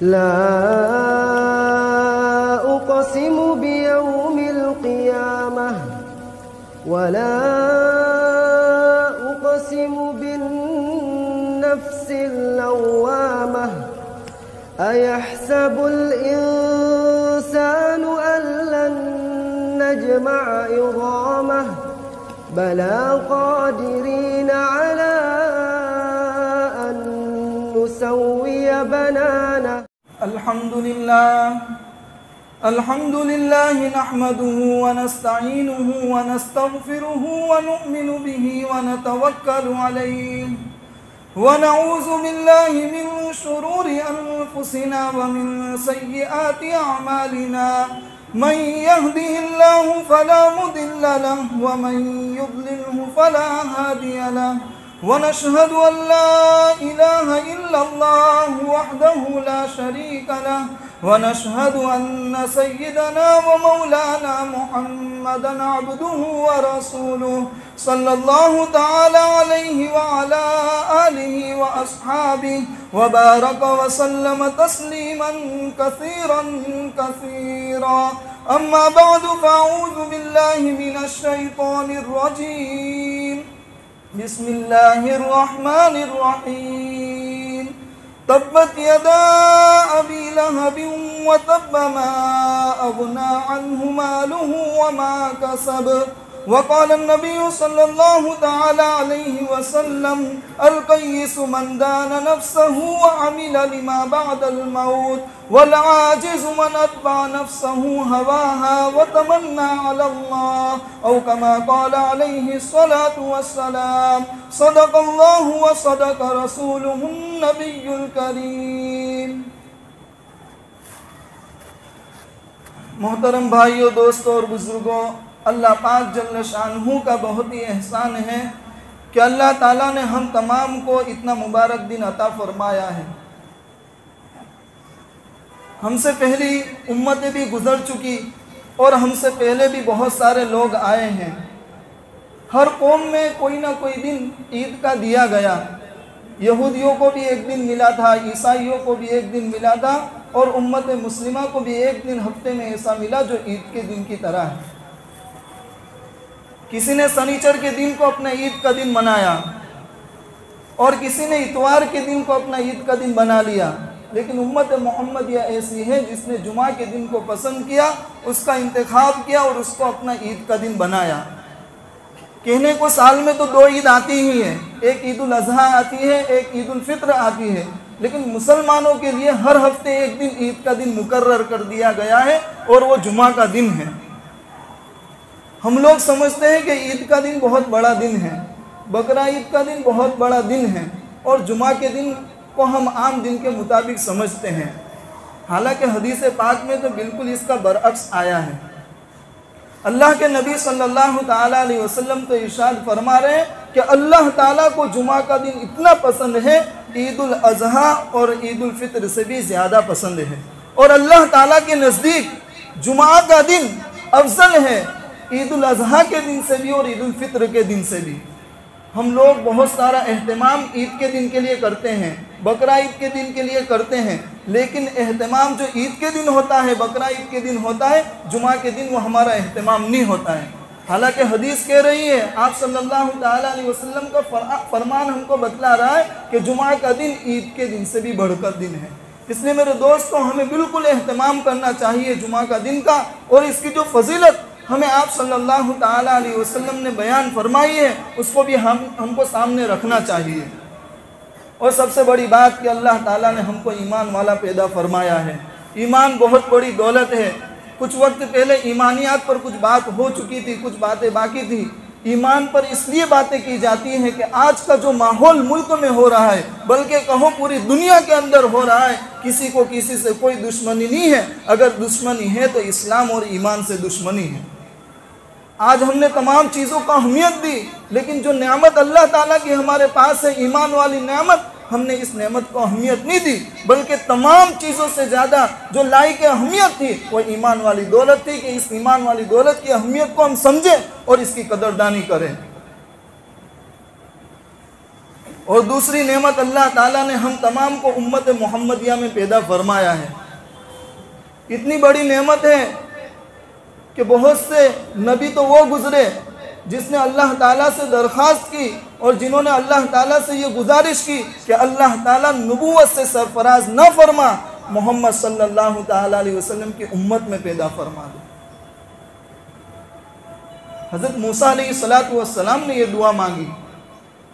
ला उक़सिमु बियौमिल क़ियामह वला उक़सिमु बिन्नफ्सिल लव्वामह अयहसबुल इंसानु अल्लन नजमअ इज़ामह बला क़ादिरीन अला अन नुसव्विय बनाना। अल्हम्दुलिल्लाह नहमदुहु व नस्तईनुहु व नस्तगफिरुहु व नु'मिनु बिही व नतवक्कलु अलैहि व नऊज़ु बिल्लाहि मिन शुरूरि अनफुसिना व मिन सय्यिआति अअमालिना मन यहदिहिल्लाहु फला मुदिल्ल लहु व मन युद्लिल्हु फला हादिय लहु व नशहदु अन ला इलाहा इल्लल्लाहु वहदहु ला शरीका लहु व नशहदु अन्न सय्यिदना व मौलाना मुहम्मदन अब्दुहु व रसूलुहु सल्लल्लाहु तआला अलैहि व अला आलिहि व अस्हाबिहि व बारक व सल्लम तस्लीमन कसीरन कसीरा। अम्मा बअदु फ़अऊज़ु बिल्लाहि मिनश शैतानिर रजीम। बिस्मिल्लाहिर रहमानिर रहीम। तब्बत यदा अबी लहबिन व तब्ब मा अग़ना अन्हु मालुहु व मा कसब। वक़ाल नबी सल्लल्लाहु तआला अलैहि वसल्लम अल-क़य्यिसु मन दान नफ्सहु व अमिल लिमा बअदल मौत वल आजिज़ु मन अत्बअ नफ्सहु हवाहा व तमन्ना अलल्लाह औ कमा क़ाल अलैहि सलातु वस्सलाम। सदक़ल्लाहु व सदक़ रसूलुहुन नबियुल करीम। मोहतरम भाइयों, दोस्तों और बुजुर्गों, अल्लाह पाक जल्ल शानहू का बहुत ही एहसान है कि अल्लाह ताला ने हम तमाम को इतना मुबारक दिन अता फरमाया है। हमसे पहली उम्मतें भी गुजर चुकी और हमसे पहले भी बहुत सारे लोग आए हैं। हर कौम में कोई ना कोई दिन ईद का दिया गया। यहूदियों को भी एक दिन मिला था, ईसाइयों को भी एक दिन मिला था और उम्मत मुस्लिमा को भी एक दिन हफ्ते में ऐसा मिला जो ईद के दिन की तरह है। किसी ने शनिचर के दिन को अपना ईद का दिन मनाया और किसी ने इतवार के दिन को अपना ईद का दिन बना लिया, लेकिन उम्मत मोहम्मदिया ऐसी है जिसने जुमा के दिन को पसंद किया, उसका इंतखाब किया और उसको अपना ईद का दिन बनाया। कहने को साल में तो दो ईद आती ही है, एक ईद उल अज़हा आती है, एक ईद उल फित्र आती है, लेकिन मुसलमानों के लिए हर हफ्ते एक दिन ईद का दिन मुकर्रर कर दिया गया है और वो जुमा का दिन है। हम लोग समझते हैं कि ईद का दिन बहुत बड़ा दिन है, बकरा ईद का दिन बहुत बड़ा दिन है और जुमा के दिन को हम आम दिन के मुताबिक समझते हैं। हालांकि हदीस पाक में तो बिल्कुल इसका बरअक्स आया है। अल्लाह के नबी सल्लल्लाहु ताला अलैहि वसल्लम तो इरशाद फरमा रहे हैं कि अल्लाह ताला को जुमा का दिन इतना पसंद है, ईद उल अज़हा और ईद उल फित्र से भी ज़्यादा पसंद है। और अल्लाह ताला के नज़दीक जुमा का दिन अफजल है ईद उल अज़हा के दिन से भी और ईद उल फित्र के दिन से भी। हम लोग बहुत सारा एहतमाम ईद के दिन के लिए करते हैं, बकरा ईद के दिन के लिए करते हैं, लेकिन एहतमाम जो ईद के दिन होता है, बकरा ईद के दिन होता है, जुमा के दिन वो हमारा एहतमाम नहीं होता है। हालांकि हदीस कह रही है, आप सल्लल्लाहु ताला अलैहि वसल्लम का फरमान हमको बतला रहा है कि जुमा का दिन ईद के दिन से भी बढ़कर दिन है। इसलिए मेरे दोस्तों, हमें बिल्कुल एहतमाम करना चाहिए जुमा का दिन का, और इसकी जो फजीलत हमें आप सल्लल्लाहु ताला अलैहि वसल्लम ने बयान फरमाई है उसको भी हमको सामने रखना चाहिए। और सबसे बड़ी बात कि अल्लाह ताला ने हमको ईमान वाला पैदा फरमाया है। ईमान बहुत बड़ी दौलत है। कुछ वक्त पहले ईमानियात पर कुछ बात हो चुकी थी, कुछ बातें बाकी थी। ईमान पर इसलिए बातें की जाती हैं कि आज का जो माहौल मुल्क में हो रहा है, बल्कि कहो पूरी दुनिया के अंदर हो रहा है, किसी को किसी से कोई दुश्मनी नहीं है। अगर दुश्मनी है तो इस्लाम और ईमान से दुश्मनी है। आज हमने तमाम चीज़ों को अहमियत दी, लेकिन जो नेमत अल्लाह ताला की हमारे पास है, ईमान वाली नेमत, हमने इस नेमत को अहमियत नहीं दी, बल्कि तमाम चीज़ों से ज़्यादा जो लायक अहमियत थी वो ईमान वाली दौलत थी कि इस ईमान वाली दौलत की अहमियत को हम समझें और इसकी कदरदानी करें। और दूसरी नेमत अल्लाह ताला ने हम तमाम को उम्मत मोहम्मदिया में पैदा फरमाया है। इतनी बड़ी नेमत है कि बहुत से नबी तो वो गुजरे जिसने अल्लाह ताला से दरख्वास्त की और जिन्होंने अल्लाह ताला से ये गुजारिश की कि अल्लाह ताला नबूवत से सरफराज न फरमा, मोहम्मद सल्लल्लाहु ताला अलैहि वसल्लम की उम्मत में पैदा फरमा दो। हज़रत मूसा अलैहिस्सलातु वस्सलाम ने ये दुआ मांगी।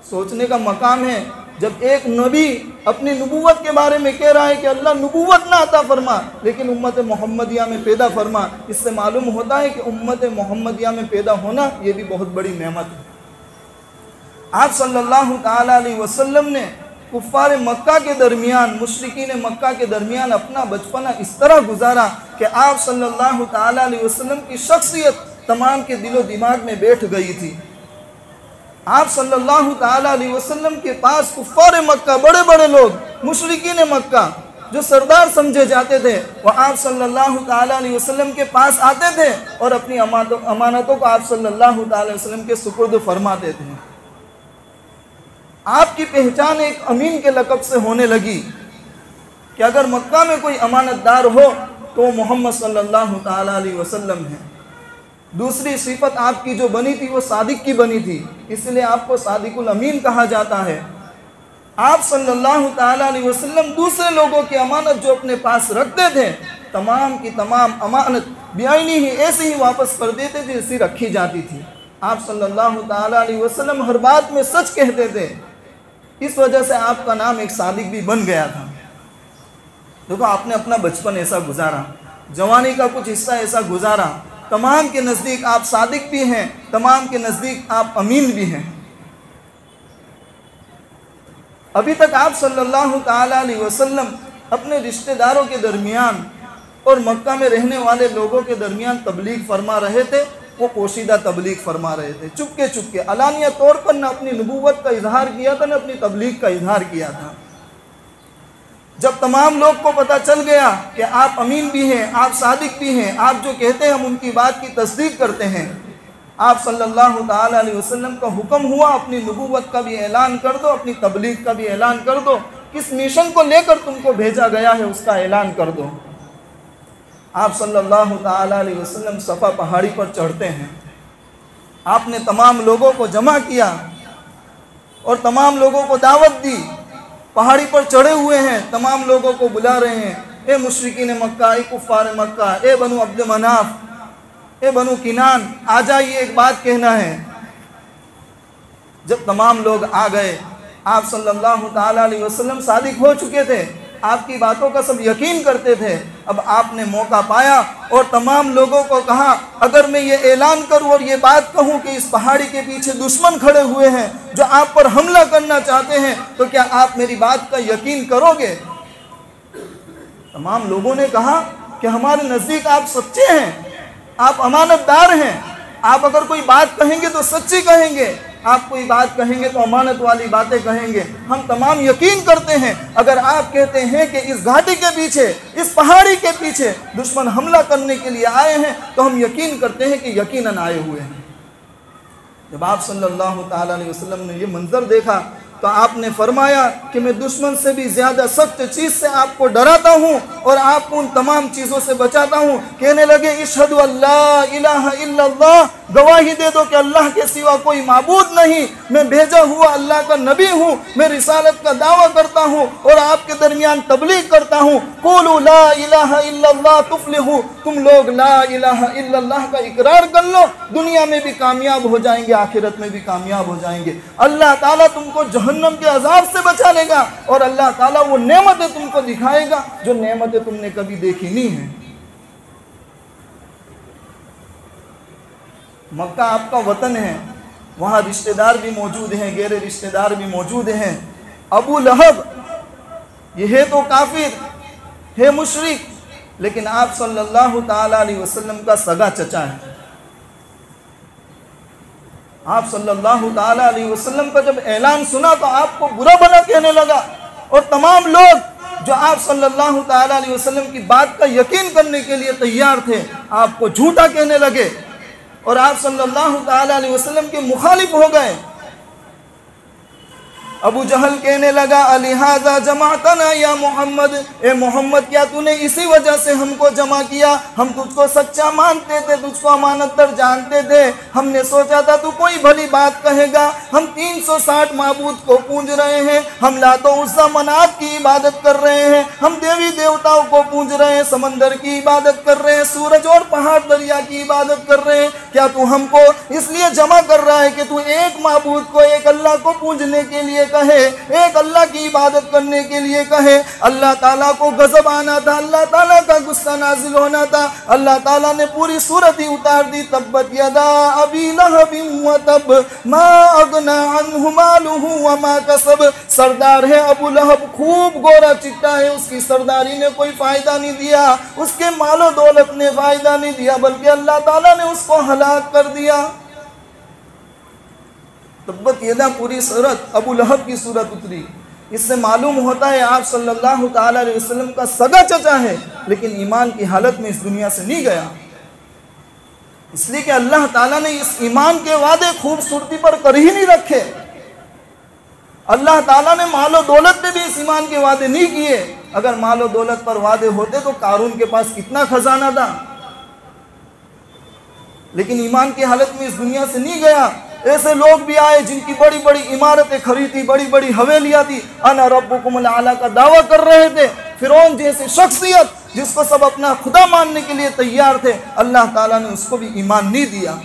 सोचने का मकाम है, जब एक नबी अपनी नबूवत के बारे में कह रहा है कि अल्लाह नबूवत ना अता फरमा लेकिन उम्मत मोहम्मदिया में पैदा फरमा, इससे मालूम होता है कि उम्मत मोहम्मदिया में पैदा होना ये भी बहुत बड़ी नेमत है। आप सल्लल्लाहु ताला अलैहि वसल्लम ने कुफ्फार मक्का के दरमियान, मुशरिकीन मक्का के दरमियान अपना बचपना इस तरह गुजारा कि आप सल्लल्लाहु ताला अलैहि वसल्लम की शख्सियत तमाम के दिलो दिमाग में बैठ गई थी। आप सल्लल्लाहु ताला अलैहि वसल्लम के पास कुफ्फार मक्का, बड़े बड़े लोग, मुशरिकीन मक्का जो सरदार समझे जाते थे, वह आप सल्लल्लाहु ताला अलैहि वसल्लम के पास आते थे और अपनी अमानतों को आप सल्लल्लाहु ताला अलैहि वसल्लम के सुपुर्द फरमाते थे। आपकी पहचान एक अमीन के लक़ब से होने लगी कि अगर मक्का में कोई अमानतदार हो तो मोहम्मद सल्लल्लाहु ताला अलैहि वसल्लम है। दूसरी सिफत आपकी जो बनी थी वो सादिक की बनी थी, इसलिए आपको सादिकुल अमीन कहा जाता है। आप सल्लल्लाहु ताला अलैहि वसल्लम दूसरे लोगों की अमानत जो अपने पास रखते थे, तमाम की तमाम अमानत बेआईनी ही ऐसे ही वापस कर देते थे जैसी रखी जाती थी। आप सल्लल्लाहु ताला अलैहि वसल्लम हर बात में सच कहते थे, इस वजह से आपका नाम एक सादिक भी बन गया था। देखो, आपने अपना बचपन ऐसा गुजारा, जवानी का कुछ हिस्सा ऐसा गुजारा, तमाम के नज़दीक आप सादिक भी हैं, तमाम के नज़दीक आप अमीन भी हैं। अभी तक आप सल्लल्लाहु ताला अलैहि वसल्लम अपने रिश्तेदारों के दरमियान और मक्का में रहने वाले लोगों के दरमियान तबलीग फरमा रहे थे। वो पोशीदा तबलीग फरमा रहे थे, चुपके चुपके, अलानिया तौर पर न अपनी नबूवत का इजहार किया था, न अपनी तबलीग का इजहार किया था। जब तमाम लोग को पता चल गया कि आप अमीन भी हैं, आप सादिक भी हैं, आप जो कहते हैं हम उनकी बात की तस्दीक करते हैं, आप सल्लल्लाहु ताला अलैहि वसल्लम का हुक्म हुआ अपनी नबूवत का भी ऐलान कर दो, अपनी तबलीग का भी ऐलान कर दो, किस मिशन को लेकर तुमको भेजा गया है उसका ऐलान कर दो। आप सल्लल्लाहु ताला अलैहि वसल्लम सफ़ा पहाड़ी पर चढ़ते हैं। आपने तमाम लोगों को जमा किया और तमाम लोगों को दावत दी। पहाड़ी पर चढ़े हुए हैं, तमाम लोगों को बुला रहे हैं, ए मुशरिकीन मक्का, ए कुफ्फार मक्का, ए बनु अब्द मनाफ, ए बनु किनान, आ जाइए, एक बात कहना है। जब तमाम लोग आ गए, आप सल्लल्लाहु ताला अलैहि वसल्लम सादिक हो चुके थे, आपकी बातों का सब यकीन करते थे। अब आपने मौका पाया और तमाम लोगों को कहा, अगर मैं ये ऐलान करूं और ये बात कहूं कि इस पहाड़ी के पीछे दुश्मन खड़े हुए हैं जो आप पर हमला करना चाहते हैं, तो क्या आप मेरी बात का यकीन करोगे? तमाम लोगों ने कहा कि हमारे नज़दीक आप सच्चे हैं, आप अमानतदार हैं, आप अगर कोई बात कहेंगे तो सच्ची कहेंगे, आप कोई बात कहेंगे तो अमानत वाली बातें कहेंगे, हम तमाम यकीन करते हैं। अगर आप कहते हैं कि इस घाटी के पीछे, इस पहाड़ी के पीछे दुश्मन हमला करने के लिए आए हैं, तो हम यकीन करते हैं कि यकीनन आए हुए हैं। जब आप सल्लल्लाहु ताला अलैहि वसल्लम ने ये मंजर देखा तो आपने फरमाया कि मैं दुश्मन से भी ज़्यादा सख्त चीज़ से आपको डराता हूँ और आपको उन तमाम चीज़ों से बचाता हूँ। कहने लगे, इशहदु अल्ला इलाहा इल्लल्लाह, गवाही दे दो कि अल्लाह के सिवा कोई माबूद नहीं, मैं भेजा हुआ अल्लाह का नबी हूँ, मैं रिसालत का दावा करता हूँ और आपके दरमियान तबलीग करता हूँ। क़ूलू ला इलाहा इल्लल्लाह तुफ़्लिहू, तुम लोग ला इलाहा इल्लल्लाह का इकरार कर लो, दुनिया में भी कामयाब हो जाएंगे, आखिरत में भी कामयाब हो जाएंगे। अल्लाह ताला तुमको जहन्नम के अजाब से बचा लेगा और अल्लाह ताला वो नेमतें तुमको दिखाएगा जो नेमतें तुमने कभी देखी नहीं है। मक्का आपका वतन है, वहाँ रिश्तेदार भी मौजूद हैं, गैर रिश्तेदार भी मौजूद हैं। अबू लहब ये है तो काफिर है, मुशरिक, लेकिन आप सल्लल्लाहु ताला अलैहि वसल्लम का सगा चचा है। आप सल्लल्लाहु ताला अलैहि वसल्लम का जब ऐलान सुना तो आपको बुरा भला कहने लगा और तमाम लोग जो आप सल्लल्लाहु ताला अलैहि वसल्लम की बात का यकीन करने के लिए तैयार थे, आपको झूठा कहने लगे और आप सल्लल्लाहु ताला अलैहि वसल्लम के मुखालिफ हो गए। अबू जहल कहने लगा अलिहाजा जमातना या मोहम्मद, ए मोहम्मद क्या तूने इसी वजह से हमको जमा किया? हम तुझको सच्चा मानते थे, तुझको अमानतदार जानते थे, हमने सोचा था तू कोई भली बात कहेगा। हम 360 माबूद को पूज रहे हैं, हम लातो उस्सा मनात की इबादत कर रहे हैं, हम देवी देवताओं को पूज रहे हैं, समंदर की इबादत कर रहे हैं, सूरज और पहाड़ दरिया की इबादत कर रहे हैं। क्या तू हमको इसलिए जमा कर रहा है कि तू एक माबूद को, एक अल्लाह को पूजने के लिए कहे, एक अल्लाह की इबादत करने के लिए कहे? अल्लाह ताला को गजब आना था, अल्लाह ताला का गुस्सा नाजिल होना था। अल्लाह ताला ने पूरी सूरत ही उतार दी, तब्बत यदा अबी लहबिन व तब मा अगना अन्हु मालुहु व मा कसब। सरदार है अबू लहब, खूब गोरा चिट्टा है, उसकी सरदारी ने कोई फायदा नहीं दिया, उसके मालो दौलत ने फायदा नहीं दिया, बल्कि अल्लाह ताला ने उसको हलाक कर दिया। तब्बत यदा पूरी सूरत अबू लहब की सूरत उतरी। इससे मालूम होता है आप सल्लल्लाहु ताला अलैहि वसल्लम का सगा चचा है, लेकिन ईमान की हालत में इस दुनिया से नहीं गया। इसलिए कि अल्लाह ताला ने इस ईमान के वादे खूबसूरती पर कर ही नहीं रखे। अल्लाह ताला ने मालो दौलत पे भी इस ईमान के वादे नहीं किए। अगर मालो दौलत पर वादे होते तो कारून के पास कितना खजाना था, लेकिन ईमान की हालत में इस दुनिया से नहीं गया। ऐसे लोग भी आए जिनकी बड़ी बड़ी इमारतें खरीदी, बड़ी बड़ी हवेलियां थी, अना रब्बुकुमुल आला का दावा कर रहे थे। फिरौन जैसी शख्सियत जिसको सब अपना खुदा मानने के लिए तैयार थे, अल्लाह ताला ने उसको भी ईमान नहीं दिया।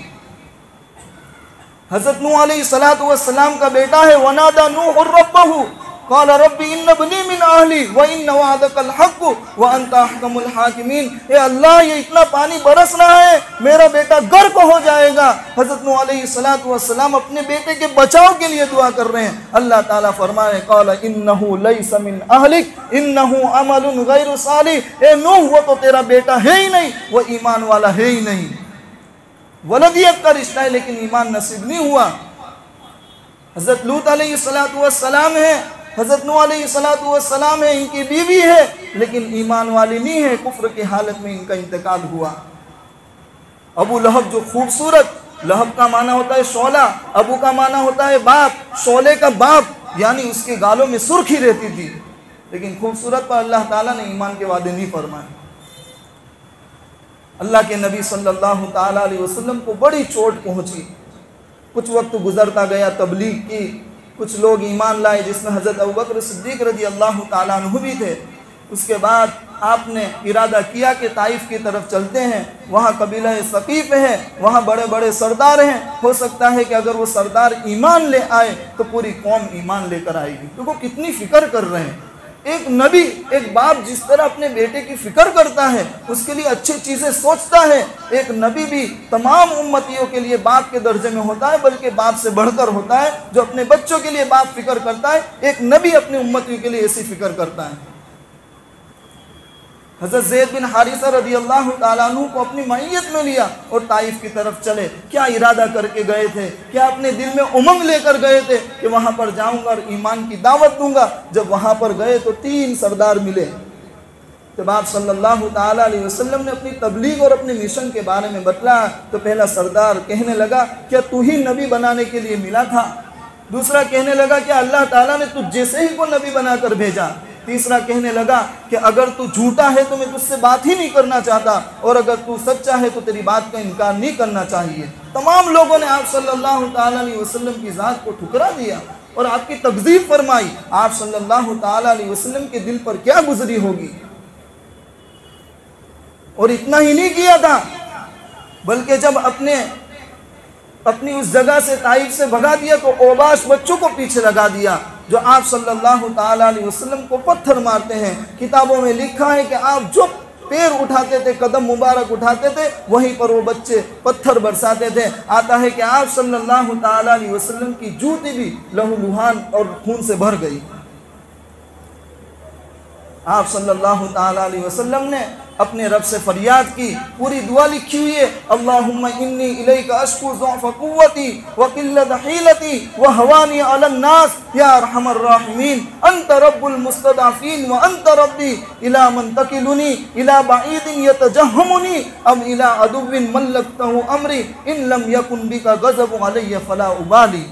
हज़रत नूह अलैहिस्सलातु वस्सलाम का बेटा है, वनादा नूह रब्बहु क़ाल रब्बी इन्न बनी मिन अहली व इन्न वअदकल हक़्क़ु व अंत अहकमुल हाकिमीन। ए अल्लाह, ये इतना पानी बरस रहा है, मेरा बेटा गर्क हो जाएगा। हज़रत नूह अलैहिस्सलातु वस्सलाम अपने बेटे के बचाव के लिए दुआ कर रहे हैं। अल्लाह ताला फरमाए क़ाल इन्नहु लैसा मिन अहलिक इन्नहु अमलुन गैरु सालिह। ए नूह, वो तो तेरा बेटा है ही नहीं, वो ईमान वाला है ही नहीं। वलदियत का रिश्ता है लेकिन ईमान नसीब नहीं हुआ। हज़रत लूत अलैहिस्सलातु वस्सलाम है, हज़रत नूह अलैहिस्सलातु वस्सलाम है, इनकी बीवी है, लेकिन ईमान वाली नहीं है। कुफ्र की हालत में इनका इंतकाल हुआ। अबू लहब जो खूबसूरत, लहब का माना होता है शोला, अबू का माना होता है बाप, शोले का बाप, यानी उसके गालों में सुर्खी रहती थी, लेकिन खूबसूरत पर अल्लाह ताला ने ईमान के वादे नहीं फरमाए। अल्लाह के नबी सल्लल्लाहु ताला अलैहि वसल्लम को बड़ी चोट पहुंची। कुछ वक्त गुजरता गया, तबलीग की, कुछ लोग ईमान लाए, जिसमें हज़रत अबू बकर सिद्दीक़ रज़ी अल्लाह ताला अन्हु भी थे। उसके बाद आपने इरादा किया कि ताइफ की तरफ चलते हैं, वहाँ कबीला सकीफ़ है, वहाँ बड़े बड़े सरदार हैं, हो सकता है कि अगर वो सरदार ईमान ले आए तो पूरी कौम ईमान लेकर आएगी। तो वो कितनी फ़िक्र कर रहे हैं। एक नबी, एक बाप जिस तरह अपने बेटे की फ़िक्र करता है, उसके लिए अच्छी चीज़ें सोचता है, एक नबी भी तमाम उम्मतियों के लिए बाप के दर्जे में होता है, बल्कि बाप से बढ़कर होता है। जो अपने बच्चों के लिए बाप फ़िक्र करता है, एक नबी अपनी उम्मतियों के लिए ऐसी फ़िक्र करता है। हज़रत ज़ैद बिन हारिसा रज़ी अल्लाह ताला अन्हु को अपनी मैयत में लिया और ताइफ की तरफ चले। क्या इरादा करके गए थे? क्या अपने दिल में उमंग लेकर गए थे कि वहाँ पर जाऊँगा और ईमान की दावत दूँगा? जब वहाँ पर गए तो 3 सरदार मिले। जब आप सल्लल्लाहु ताला अलैहि वसल्लम ने अपनी तबलीग और अपने मिशन के बारे में बतलाया तो पहला सरदार कहने लगा, क्या तू ही नबी बनाने के लिए मिला था? दूसरा कहने लगा, क्या अल्लाह ताला ने तुझ जैसे ही को नबी बनाकर भेजा? तीसरा कहने लगा कि अगर तू झूठा है तो मैं तुझसे बात ही नहीं करना चाहता, और अगर तू सच्चा है तो तेरी बात का इनकार नहीं करना चाहिए। तमाम लोगों ने आप सल्लल्लाहु ताला अलैहि वसल्लम की ज़ात को ठुकरा दिया और आपकी तकज़ीब फरमाई। आप सल्लल्लाहु ताला अलैहि वसल्लम के दिल पर क्या गुजरी होगी। और इतना ही नहीं किया था, बल्कि जब अपनी उस जगह से ताइफ से भगा दिया तो ओबाश बच्चों को पीछे लगा दिया, जो आप सल्लल्लाहु ताला अलैहि वसल्लम को पत्थर मारते हैं। किताबों में लिखा है कि आप जो पैर उठाते थे, कदम मुबारक उठाते थे, वहीं पर वो बच्चे पत्थर बरसाते थे। आता है कि आप सल्लल्लाहु ताला अलैहि वसल्लम की जूती भी लहूलुहान और खून से भर गई। आप सल्लल्लाहु ताला अलैहि वसल्लम ने अपने रब से फरियाद की, पूरी दुआ लिखी हुई है, अल्लाहुम्मा इन्नी इलैका अश्कु ज़ुअफ़ क़ुव्वती व क़िल्लत हीलती व हवानी अलन नास या अरहमर राहिमीन अंत रब्बुल मुस्तदअफ़ीन व अंत रब्बी इला मन तकिलुनी इला बईदिन यतजहमुनी अब इला अदुव्विन मल्लकतहु अमरी इन लम यकुन बिका गज़बु अलैया फला उबाली।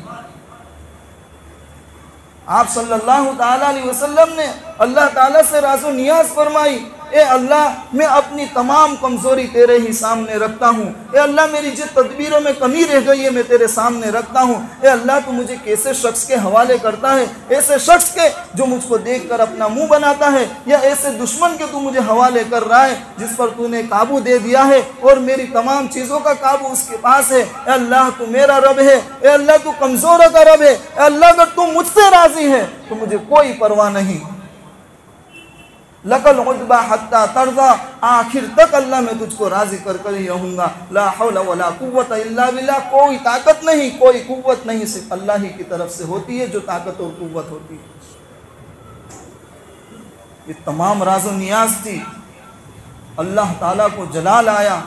आप सल्लल्लाहु ताला अलैहि वसल्लम ने अल्लाह ताला से राज़ो नियाज फरमाई, ए अल्लाह मैं अपनी तमाम कमज़ोरी तेरे ही सामने रखता हूँ। ए अल्लाह मेरी जिस तदबीरों में कमी रह गई है मैं तेरे सामने रखता हूँ। ए अल्लाह तू मुझे कैसे शख्स के हवाले करता है, ऐसे शख्स के जो मुझको देखकर अपना मुंह बनाता है, या ऐसे दुश्मन के तू मुझे हवाले कर रहा है जिस पर तूने काबू दे दिया है और मेरी तमाम चीज़ों का काबू उसके पास है। ए अल्लाह तू मेरा रब है, ए अल्लाह तू कमज़ोरों का रब है। ए अल्लाह अगर तू मुझसे राज़ी है तो मुझे कोई परवाह नहीं। लकल उद्बा हत्ता तर्जा, आखिर तक अल्लाह मैं तुझको राजी कर कर ही रहूँगा। ला हौला वला कुव्वत इल्ला बिल्लाह, कोई ताकत नहीं, कोई कुव्वत नहीं, सिर्फ अल्लाह ही की तरफ से होती है जो ताकत और कुव्वत होती है। ये तमाम राज़ो नियाज थी। अल्लाह ताला को जलाल आया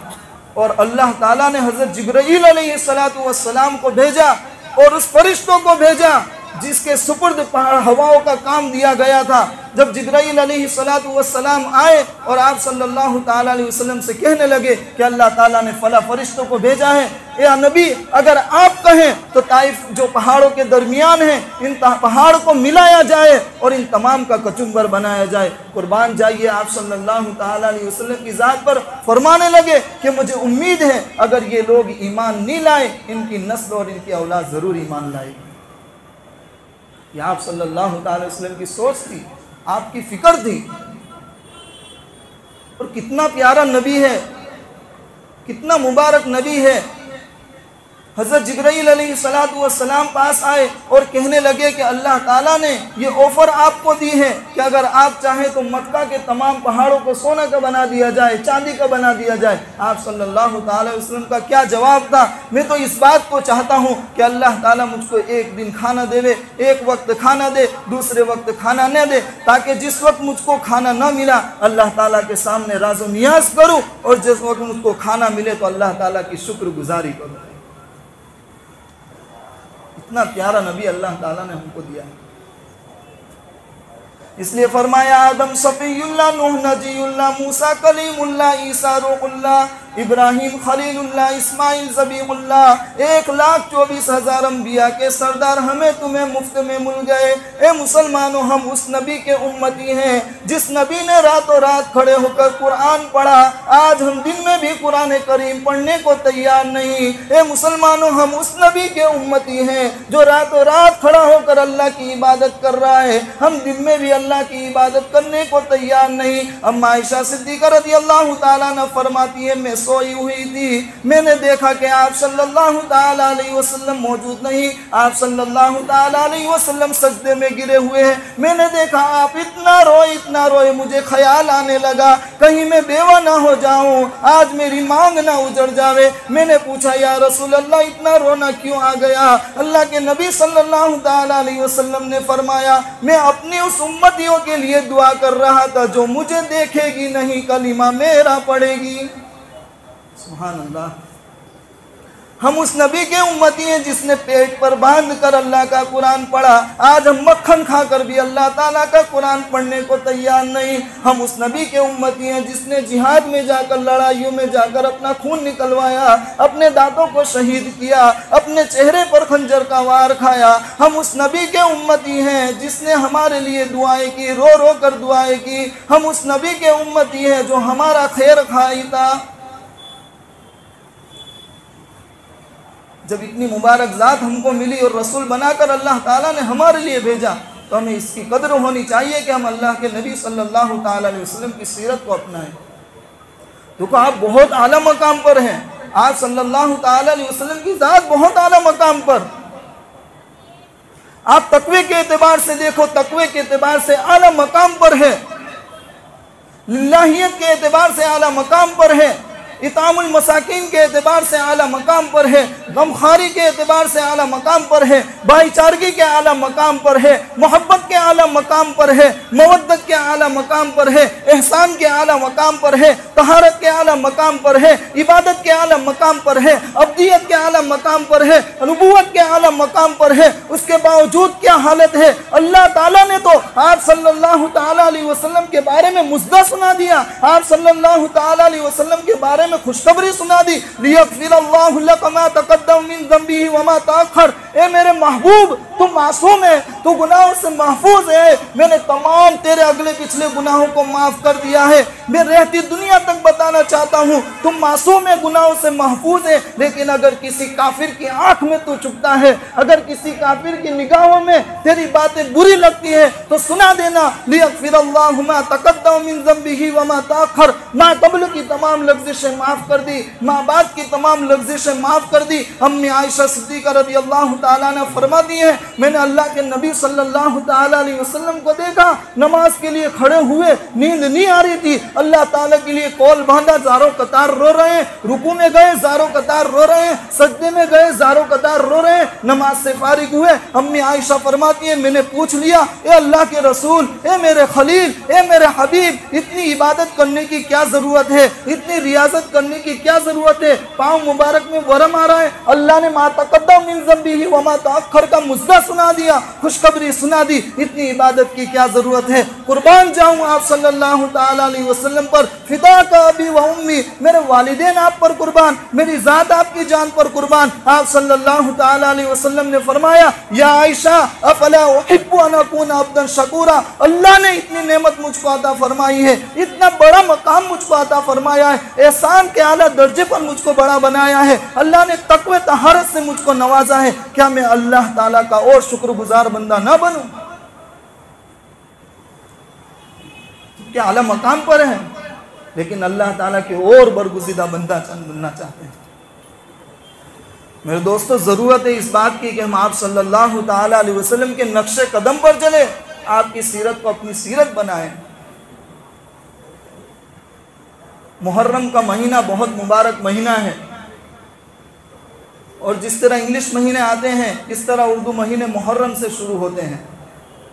और अल्लाह ताला ने हज़रत जिब्राईल अलैहिस्सलातु वस्सलाम को भेजा और उस फरिश्तों को भेजा जिसके सुपुर्द हवाओं का काम दिया गया था। जब जिब्राईल अलैहिस्सलातु वस्सलाम आए और आप सल्लल्लाहु ताला अलैहि वसल्लम से कहने लगे कि अल्लाह ताला ने फला फरिश्तों को भेजा है, या नबी अगर आप कहें तो ताइफ जो पहाड़ों के दरमियान है इन पहाड़ को मिलाया जाए और इन तमाम का कचुम्बर बनाया जाए। कुर्बान जाइए आप सल्लल्लाहु ताला अलैहि वसल्लम की ज़ात पर फरमाने लगे कि मुझे उम्मीद है अगर ये लोग ईमान नहीं लाए इनकी नस्ल और इनकी औलाद ज़रूर ईमान लाएगी। यह आप सल्लल्लाहु अलैहि वसल्लम की सोच थी, आपकी फिक्र थी। और कितना प्यारा नबी है, कितना मुबारक नबी है। हज़रत जिब्राईल अलैहिस्सलातु वस्सलाम पास आए और कहने लगे कि अल्लाह ताला ने ये ऑफ़र आपको दी है कि अगर आप चाहें तो मक्का के तमाम पहाड़ों को सोना का बना दिया जाए, चांदी का बना दिया जाए। आप सल्लल्लाहु अलैहि वसल्लम का क्या जवाब था, मैं तो इस बात को चाहता हूँ कि अल्लाह ताला मुझको एक दिन खाना देवे, एक वक्त खाना दे, दूसरे वक्त खाना न दे, ताकि जिस वक्त मुझको खाना न मिला अल्लाह ताला के सामने राज़ो नियाज करूँ और जिस वक्त मुझको खाना मिले तो अल्लाह ताला की शुक्रगुजारी करूँ। इतना प्यारा नबी अल्लाह ताला ने हमको दिया है। इसलिए फरमाया आदम सफ़ीयुल्लाह, नूह नजीयुल्लाह, मूसा कलीमुल्लाह, ईसा रूहुल्लाह, इब्राहिम खलीलुल्लाह, इस्माइल ज़बीहुल्लाह, 1,24,000 अंबिया के सरदार हमें तुम्हें मुफ्त में मिल गए। ए मुसलमानों, हम उस नबी के उम्मती हैं जिस नबी ने रातों रात खड़े होकर कुरान पढ़ा। आज हम दिन में भी कुरान करीम पढ़ने को तैयार नहीं। ए मुसलमानों, हम उस नबी के उम्मती हैं जो रातों रात खड़ा होकर अल्लाह की इबादत कर रहा है। हम दिन में भी अल्लाह की इबादत करने को तैयार नहीं। अम्मा आयशा सिद्दीक़ा रज़ियल्लाहु ताला अन्हा फरमाती है, मैं सोई हुई थी, मैंने देखा कि आप सल्लल्लाहु ताला अलैहि वसल्लम मौजूद नहीं, आप सल्लल्लाहु ताला अलैहि वसल्लम सजदे में गिरे हुए हैं। मैंने देखा आप इतना रोए, मुझे ख्याल आने लगा कहीं मैं बेवा ना हो जाऊं, आज मेरी मांग ना उजड़ जावे। मैंने पूछा या रसूल अल्लाह इतना रोना क्यों आ गया? अल्लाह के नबी सल्लल्लाहु ताला अलैहि वसल्लम ने फरमाया, मैं अपनी उस उम्मतियों के लिए दुआ कर रहा था जो मुझे देखेगी नहीं, कलिमा मेरा पढ़ेगी। सुभान अल्लाह। हम उस नबी के उम्मती हैं जिसने पेट पर बांध कर अल्लाह का कुरान पढ़ा। आज हम मक्खन खाकर भी अल्लाह ताला का कुरान पढ़ने को तैयार नहीं। हम उस नबी के उम्मती हैं जिसने जिहाद में जाकर, लड़ाइयों में जाकर अपना खून निकलवाया, अपने दांतों को शहीद किया, अपने चेहरे पर खंजर का वार खाया। हम उस नबी के उम्मती हैं जिसने हमारे लिए दुआएं की, रो रो कर दुआएं की। हम उस नबी के उम्मती हैं जो हमारा खैर खाई था। जब इतनी मुबारक ज़ात हमको मिली और रसूल बनाकर अल्लाह ताला ने हमारे लिए भेजा तो हमें इसकी कदर होनी चाहिए कि हम अल्लाह के नबी सल्लल्लाहु ताला अलैहि वसल्लम की सीरत को अपनाएं। देखो आप बहुत आला मकाम पर हैं, आप सल्लल्लाहु ताला अलैहि वसल्लम की ज़ात बहुत आला मकाम पर। आप तकवे के एतबार से देखो, तकवे के एतबार से आला मकाम पर है, लिल्लाहियत के एतबार से आला मकाम पर है, इतामुल मसाकिन के एतबार से आला मकाम पर है, गमखारी के एतबार से आला मकाम पर है, भाईचारगी के आला मकाम पर है, मोहब्बत के आला मकाम पर है, मवद्दत के आला मकाम पर है, एहसान के आला मकाम पर है, तहारत के आला मकाम पर है, इबादत के आला मकाम पर है, अब्दियत के आला मकाम पर है, नबूवत के आला मकाम पर है। उसके बावजूद क्या हालत है? अल्लाह ताला ने तो आप सल्लल्लाहु ताला अलैहि वसल्लम के बारे में मुज़्दा सुना दिया, आप सल्लल्लाहु ताला अलैहि वसल्लम के बारे में खुशखबरी सुना दी, लियग़फ़िरल्लाहु लक मा तक़द्दम मिन ज़ंबिही व मा तअख़्ख़र। ए मेरे महबूब, तू मासूम है, तू गुनाहों से महफूज है, मैंने तमाम तेरे अगले पिछले गुनाहों को माफ कर दिया है। मैं रहती दुनिया तक बताना चाहता हूँ तुम मासूम है, गुनाहों से महफूज है। लेकिन अगर किसी काफिर की आंख में तू चुभता है, अगर किसी काफिर की निगाहों में तेरी बातें बुरी लगती है तो सुना देना, लियग़फ़िरल्लाहु मा तक़द्दम मिन ज़ंबिही व मा तअख़्ख़र, माँ कब्ल की तमाम लग़्ज़िशें माफ़ कर दी, माँ बाप की तमाम लग़्ज़िशें माफ़ कर दी। अम्मी आयशा सिद्दीक़ा रज़ियल्लाहु ताला ने फरमाती है, मैंने अल्लाह के नबी सल्लल्लाहु ताला अलैहि वसल्लम को देखा, नमाज के लिए खड़े हुए, नींद नहीं आ रही थी, अल्लाह ताला के लिए कौल बांधा, ज़ारो कतार रो रहे हैं, रुकू में गए ज़ारो कतार रो रहे हैं, सजदे में गए ज़ारो कतार रो रहे हैं, नमाज से फारिग हुए। अम्मी आयशा फरमाती है, मैंने पूछ लिया, ए अल्लाह के रसूल, ए मेरे खलील, ए मेरे हबीब, इतनी इबादत करने की क्या ज़रूरत है, इतनी रियाजत करने की क्या ज़रूरत है, पाँव मुबारक में वरम आ रहा है, अल्लाह ने मा तक़द्दम मिन ज़ंबिही व मा तअख़्ख़र का मुज़्ज़ा सुना दिया, खुशखबरी सुना दी, इतनी इबादत की क्या ज़रूरत है। कुर्बान जाऊँ आप सल्लल्लाहु ताला अलैहि वसल्लम पर, फिदा का अबी व उम्मी, मेरे वालिदैन आप पर कुर्बान, मेरी ज़ात आपकी जान पर कुर्बान। आप सल्लल्लाहु ताला अलैहि वसल्लम ने फरमाया, या आयशा अफला उहिब्बु अन अकूना अब्दन शकूरा, अल्लाह ने इतनी नेमत मुझको अता फरमाई है, इतना बड़ा मकाम मुझको अता फरमाया है, एहसान के आला दर्जे पर मुझको बड़ा बनाया है, अल्लाह ने तक़वे तहारत से मुझको नवाजा है, क्या मैं अल्लाह ताला का और शुक्रगुजार बंदा ना बनूं? क्या आला मकाम पर है, लेकिन अल्लाह ताला के और बरगुज़ीदा बंदा बनना चाहते हैं। मेरे दोस्तों, ज़रूरत है इस बात की कि हम आप सल्लल्लाहु ताला अलैहि वसल्लम के नक्शे कदम पर चले, आपकी सीरत को अपनी सीरत बनाएं। मुहर्रम का महीना बहुत मुबारक महीना है, और जिस तरह इंग्लिश महीने आते हैं इस तरह उर्दू महीने मुहर्रम से शुरू होते हैं।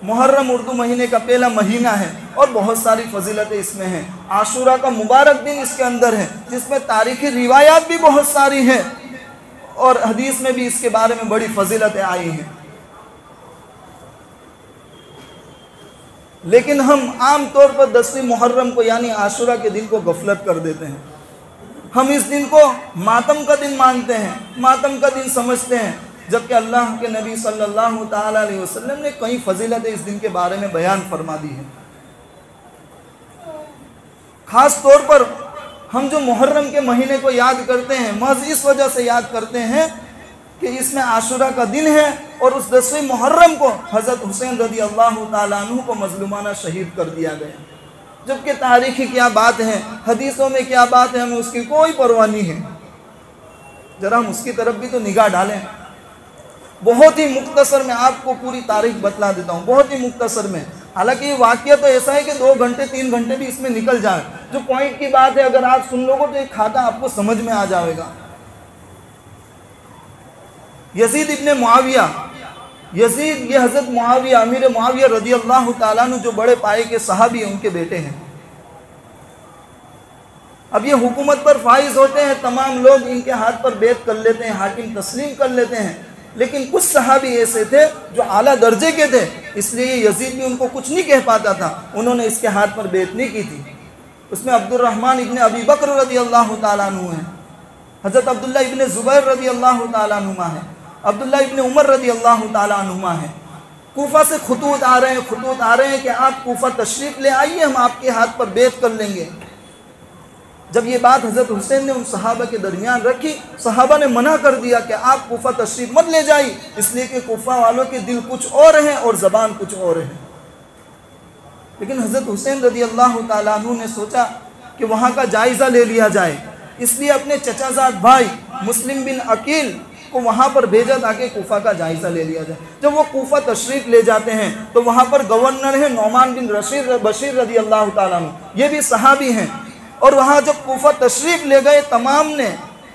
मुहर्रम उर्दू महीने का पहला महीना है और बहुत सारी फजीलतें इसमें हैं। आशूरा का मुबारक दिन इसके अंदर है, जिसमें तारीखी रिवायात भी बहुत सारी हैं और हदीस में भी इसके बारे में बड़ी फजीलतें आई हैं। लेकिन हम आम तौर पर 10वीं मुहर्रम को यानी आशूरा के दिन को गफलत कर देते हैं। हम इस दिन को मातम का दिन मानते हैं, मातम का दिन समझते हैं, जबकि अल्लाह के नबी सल्लल्लाहु ताला अलैहि वसल्लम ने कई फजीलतें इस दिन के बारे में बयान फरमा दी हैं। ख़ास तौर पर हम जो मुहर्रम के महीने को याद करते हैं, महज इस वजह से याद करते हैं कि इसमें आशूरा का दिन है और उस 10वीं मुहर्रम को हज़रत हुसैन रज़ी अल्लाह ताला अन्हु को मजलूमाना शहीद कर दिया गया। जबकि तारीख़ी क्या बात है, हदीसों में क्या बात है, हमें उसकी कोई परवाह नहीं है। ज़रा हम उसकी तरफ भी तो निगाह डालें। बहुत ही मुख्तसर में आपको पूरी तारीख बतला देता हूँ, बहुत ही मुख्तसर में। हालांकि ये वाक़या तो ऐसा है कि 2 घंटे 3 घंटे भी इसमें निकल जाए। जो पॉइंट की बात है अगर आप सुन लोगे तो एक खाता आपको समझ में आ जाएगा। यजीद इब्ने मुआविया, यजीद ये हज़रत मुआविया अमीर मुआविया रज़ी अल्लाह ताला अन्हु जो बड़े पाए के सहाबी हैं, उनके बेटे हैं। अब ये हुकूमत पर फाइज होते हैं, तमाम लोग इनके हाथ पर बैत कर लेते हैं, हाकिम तस्लीम कर लेते हैं। लेकिन कुछ सहाबी ऐसे थे जो आला दर्जे के थे, इसलिए यजीद भी उनको कुछ नहीं कह पाता था, उन्होंने इसके हाथ पर बैत नहीं की थी। उसमें अब्दुर्रहमान इब्ने अबी बकर रज़ी अल्लाह ताला अन्हु हैं, हज़रत अब्दुल्ला इब्ने ज़ुबैर रज़ी अल्लाह ताला अन्हुमा है, अब्दुल्ला इब्ने उमर रज़ी अल्लाह ताला अन्हुमा है। कूफा से खुतूत आ रहे हैं कि आप कूफा तशरीफ़ ले आइए, हम आपके हाथ पर बैत कर लेंगे। जब ये बात हज़रत हुसैन ने उन सहाबा के दरमियान रखी, सहाबा ने मना कर दिया कि आप कूफा तशरीफ़ मत ले जाइए, इसलिए कि कूफा वालों के दिल कुछ और हैं और ज़बान कुछ और है। लेकिन हज़रत हुसैन रज़ी अल्लाह ताला अन्हु ने सोचा कि वहाँ का जायज़ा ले लिया जाए, इसलिए अपने चचाजाद भाई मुस्लिम बिन अकील को वहाँ पर भेजा ताकि कूफा का जायज़ा ले लिया जाए। जब वो कूफा तशरीफ़ ले जाते हैं तो वहाँ पर गवर्नर है नौमान बिन बशीर रज़ी अल्लाह ताला अन्हु, ये भी सहाबी हैं। और वहाँ जब कूफा तशरीफ़ ले गए, तमाम ने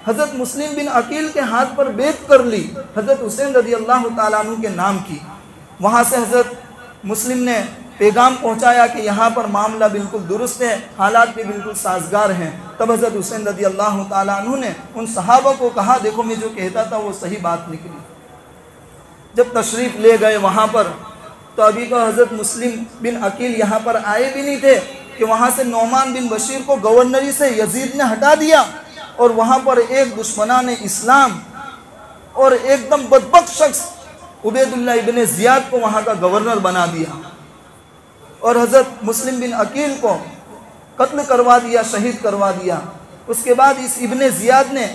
हज़रत मुस्लिम बिन अकील के हाथ पर बैत कर ली, हज़रत हुसैन रज़ी अल्लाह ताला अन्हु के नाम की। वहाँ से हज़रत मुस्लिम ने पैगाम पहुँचाया कि यहाँ पर मामला बिल्कुल दुरुस्त है, हालात भी बिल्कुल साजगार हैं। तब हज़रत हुसैन रज़ी अल्लाह ताला अन्हु ने उन सहाबा को कहा, देखो मैं जो कहता था वो सही बात निकली। जब तशरीफ़ ले गए वहाँ पर, तो अभी तो हज़रत मुस्लिम बिन अकील यहाँ पर आए भी नहीं थे कि वहाँ से नौमान बिन बशीर को गवर्नरी से यजीद ने हटा दिया और वहाँ पर एक दुश्मनान इस्लाम और एकदम बदबख्त शख्स उबैदुल्लाह इब्ने ज़ियाद को वहाँ का गवर्नर बना दिया और हज़रत मुस्लिम बिन अकील को कत्ल करवा दिया, शहीद करवा दिया। उसके बाद इस इब्ने ज़ियाद ने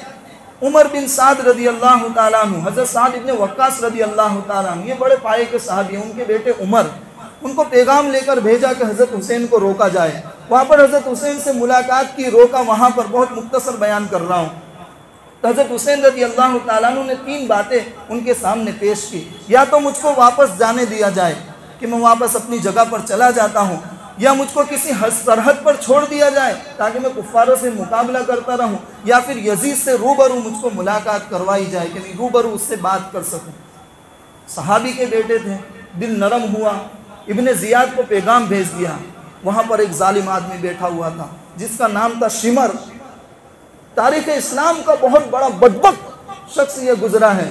उमर बिन साद रदी अल्लाह ताला अन्हु, हज़रत साद इब्ने वक्कास रदी अल्लाह ताला अन्हु, ये बड़े पाए के सहाबी हैं, उनके बेटे उमर, उनको पैगाम लेकर भेजा कि हज़रत हुसैन को रोका जाए। वहाँ पर हज़रत हुसैन से मुलाकात की, रोका। वहाँ पर बहुत मुख्तसर बयान कर रहा हूँ। तो हज़रत हुसैन रदी अल्लाह ताला अन्हु ने 3 बातें उनके सामने पेश की। या तो मुझको वापस जाने दिया जाए कि मैं वापस अपनी जगह पर चला जाता हूँ, या मुझको किसी सरहद पर छोड़ दिया जाए ताकि मैं कुफ़ारों से मुकाबला करता रहूं, या फिर यजीद से रूबरू मुझको मुलाकात करवाई जाए कि मैं रूबरू उससे बात कर सकूं। सहाबी के बेटे थे, दिल नरम हुआ, इब्ने ज़ियाद को पैगाम भेज दिया। वहाँ पर एक जालिम आदमी बैठा हुआ था जिसका नाम था शिमर। तारीख़ इस्लाम का बहुत बड़ा बदबख्त शख्स ये गुजरा है।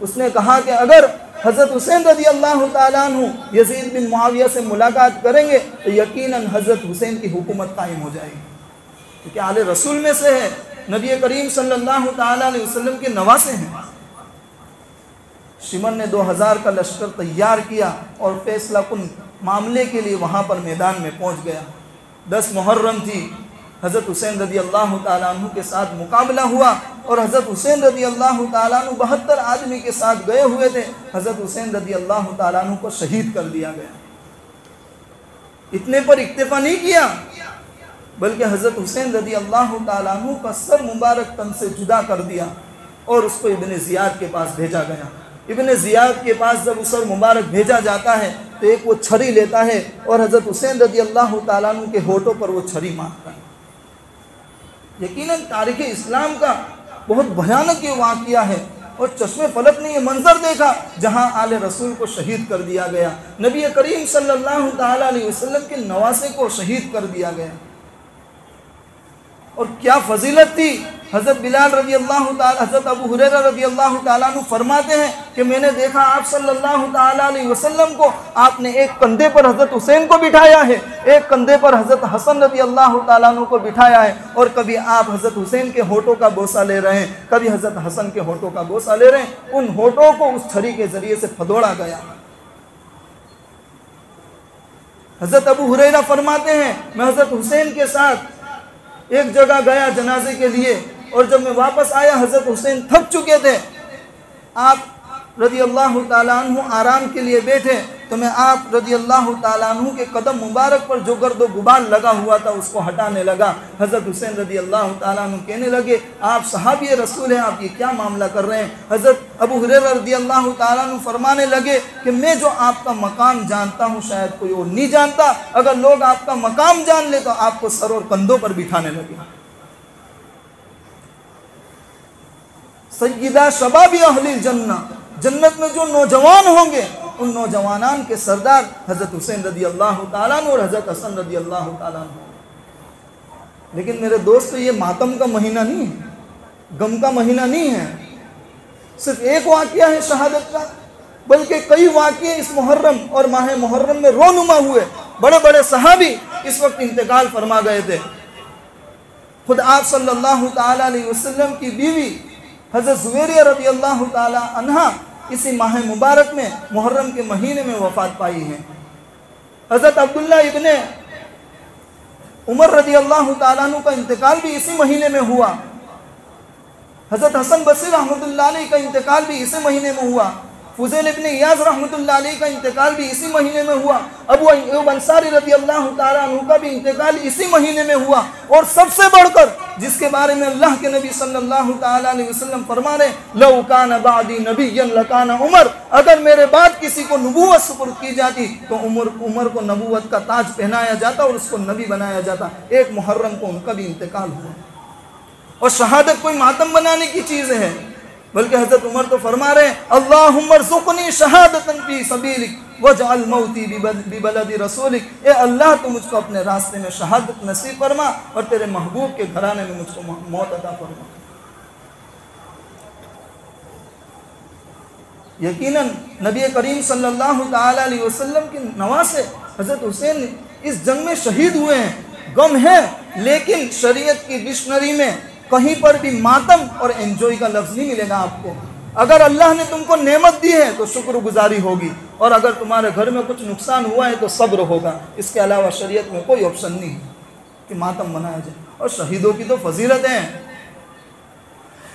उसने कहा कि अगर हज़रत हुसैन रज़ी अल्लाह ताला अन्हु यज़ीद बिन मुआविया से मुलाकात करेंगे तो यकीनन हज़रत हुसैन की हुकूमत कायम हो जाएगी, क्योंकि आले रसूल में से है, नबी करीम सल्लल्लाहु ताला अलैहि वसल्लम के नवासे हैं। शिमर ने 2000 का लश्कर तैयार किया और फैसला कुन मामले के लिए वहाँ पर मैदान में पहुँच गया। 10 मुहर्रम थी, हज़रत हुसैन रज़ी अल्लाह ताला अन्हु के साथ मुकाबला हुआ और हज़रत हुसैन रज़ी अल्लाह ताला अन्हु 72 आदमी के साथ गए हुए थे। हज़रत हुसैन रज़ी अल्लाह ताला अन्हु को शहीद कर दिया गया। इतने पर इक्तिफा नहीं किया, बल्कि हज़रत हुसैन रज़ी अल्लाह ताला अन्हु का सर मुबारक तन से जुदा कर दिया और उसको इब्ने ज़ियाद के पास भेजा गया। इब्ने ज़ियाद के पास जब सर मुबारक भेजा जाता है तो एक वो छरी लेता है और हज़रत हुसैन रज़ी अल्लाह ताला अन्हु के होठों पर वो छरी मारता है। यकीनन तारीख़ इस्लाम का बहुत भयानक ये वाक़िया है और चश्मे फलक ने ये मंजर देखा जहाँ आले रसूल को शहीद कर दिया गया, नबी करीम सल्लल्लाहु ताला अलैहि वसल्लम के नवासे को शहीद कर दिया गया। और क्या फजीलत थी। हज़रत बिलाल रज़ी अल्लाह ताला, हज़रत अबू हुरैरा रज़ी अल्लाह ताला अन्हु फरमाते हैं कि मैंने देखा आप सल्लल्लाहु ताला अलैहि वसल्लम को, आपने एक कंधे पर हज़रत हुसैन को बिठाया है, एक कंधे पर हज़रत हसन रज़ी अल्लाह ताला अन्हु को बिठाया है, और कभी आप हज़रत हुसैन के होठों का बोसा ले रहे हैं, कभी हज़रत हसन के होठों का बोसा ले रहे हैं। उन होठों को उस छड़ी के ज़रिए से फदोड़ा गया। हज़रत अबू हुरैरा फरमाते हैं मैं हज़रत हुसैन के साथ एक जगह गया जनाजे के लिए, और जब मैं वापस आया हज़रत हुसैन थक चुके थे। आप रज़ी अल्लाह ताला अन्हु आराम के लिए बैठे तो मैं आप रज़ी अल्लाह ताला अन्हु के कदम मुबारक पर जो गर्दो गुबार लगा हुआ था उसको हटाने लगा। हज़रत हुसैन रज़ी अल्लाह ताला अन्हु कहने लगे आप सहाबी रसूल हैं, आप ये क्या मामला कर रहे हैं। हज़रत अबू हुरैरा रज़ी अल्लाह ताला अन्हु फरमाने लगे कि मैं जो आपका मकाम जानता हूँ शायद कोई और नहीं जानता। अगर लोग आपका मकाम जान ले तो आपको सर और कंधों पर बिठाने लगे। सय्यदा शबाबी अहलिल जन्नह, जन्नत में जो नौजवान होंगे उन नौजवानान के सरदार हज़रत हुसैन रज़ी अल्लाह ताला अन्हु और हज़रत हसन रज़ी अल्लाह ताला अन्हु। लेकिन मेरे दोस्त ये मातम का महीना नहीं है, गम का महीना नहीं है, सिर्फ एक वाक़या है शहादत का, बल्कि कई वाक़ये इस मुहर्रम और माह मुहर्रम में रोनुमा हुए। बड़े बड़े सहाबी इस वक्त इंतकाल फरमा गए थे। खुद आप सल्लल्लाहु ताला अलैहि वसल्लम की बीवी हज़रत ज़ुवैरिया रज़ी अल्लाह ताला अन्हा इसी माह मुबारक में मुहर्रम के महीने में वफ़ात पाई है। हज़रत अब्दुल्ला इब्ने उमर रज़ी अल्लाह ताला अन्हु का इंतकाल भी इसी महीने में हुआ। हज़रत हसन बसरी रहमतुल्लाह अलैह का इंतकाल भी इसी महीने में हुआ। फुज़ैल इब्ने इयाज़ रहमतुल्लाह अलैह का इंतकाल भी इसी महीने में हुआ। अबू अय्यूब अंसारी रज़ी अल्लाह ताला अन्हु का भी इंतकाल इसी महीने में हुआ। और सबसे बढ़कर जिसके बारे में अल्लाह के नबी सल्लल्लाहु ताला अलैहि वसल्लम फरमा रहे लौ कान बादी नबिय्यन लकान उमर, अगर मेरे बाद किसी को नबूवत सुपुर्द की जाती तो उमर को नबूवत का ताज पहनाया जाता और उसको नबी बनाया जाता। एक मुहर्रम को उनका भी इंतकाल हुआ। और शहादत कोई मातम बनाने की चीज़ है, बल्कि हज़रत उमर तो फरमा रहे अल्लाहुम्मा अर्ज़ुक़नी शहादतन फी सबीलिक वजअल मौती बिबलदी रसूलिक। ए अल्लाह तू मुझको अपने रास्ते में शहादत नसीब फरमा और तेरे महबूब के घराने में मुझको मौत अता फरमा। यकीनन नबी करीम सल्लल्लाहु ताला अलैहि वसल्लम के नवासे हज़रत हुसैन इस जंग में शहीद हुए हैं। गम है, लेकिन शरीयत की डिक्शनरी में कहीं पर भी मातम और एंजॉय का लफ्ज़ नहीं मिलेगा आपको। अगर अल्लाह ने तुमको नेमत दी है तो शुक्रगुजारी होगी, और अगर तुम्हारे घर में कुछ नुकसान हुआ है तो सब्र होगा। इसके अलावा शरीयत में कोई ऑप्शन नहीं है कि मातम मनाया जाए। और शहीदों की तो फजीलत है,